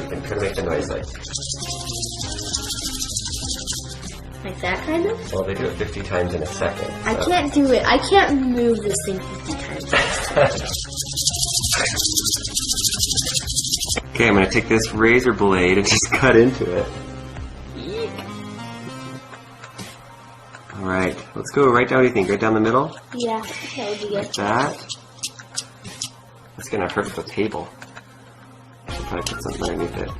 You can try to make the noise like that, kind of? Well, they do it 50 times in a second. So. I can't do it. I can't move this thing 50 times. Okay, I'm going to take this razor blade and just cut into it. Alright, let's go right down, what do you think? Right down the middle? Yeah, that would be good. Like that. It's going to hurt the table. I should probably put something underneath it.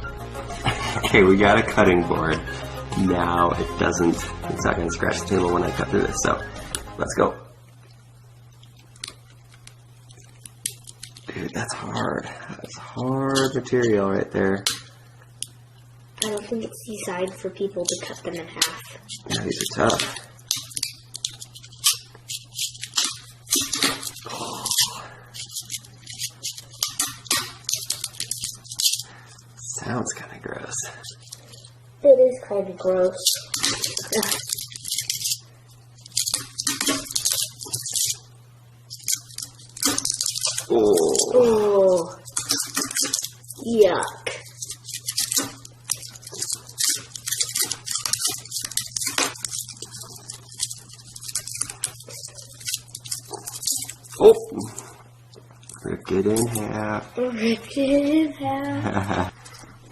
Okay, we got a cutting board. Now it's not going to scratch the table when I cut through this, so let's go. Dude, that's hard. That's hard material right there. I don't think it's designed for people to cut them in half. Yeah, these are tough. Oh. Sounds kind of gross. It is kind of gross. Oh, yuck. Oh, ripped it in half. Ripped it in half.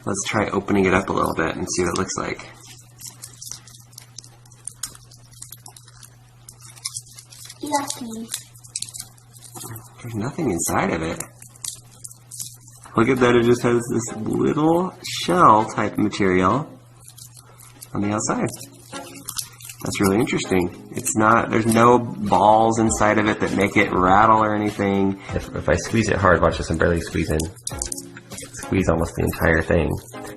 Let's try opening it up a little bit and see what it looks like. Yucky. There's nothing inside of it. Look at that, it just has this little shell type material on the outside. That's really interesting. It's not, there's no balls inside of it that make it rattle or anything. If I squeeze it hard, watch this, I'm barely squeezing. Squeeze almost the entire thing.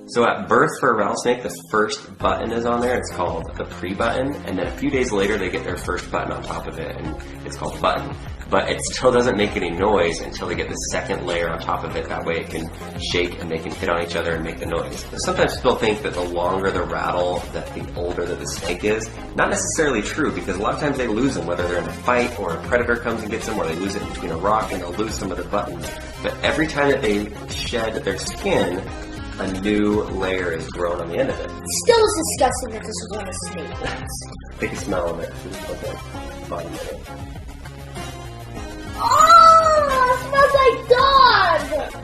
So at birth for a rattlesnake, the first button is on there. It's called the pre-button, and then a few days later they get their first button on top of it, and it's called button. But it still doesn't make any noise until they get the second layer on top of it. That way it can shake and they can hit on each other and make the noise. Sometimes people think that the longer the rattle, that the older that the snake is. Not necessarily true, because a lot of times they lose them, whether they're in a fight or a predator comes and gets them, or they lose it between a rock and they'll lose some of their buttons. But every time that they shed their skin, a new layer is grown on the end of it. Still is disgusting that this is on a snake. Take a smell of it. Okay. Bottom of it. Oh, it smells like dog!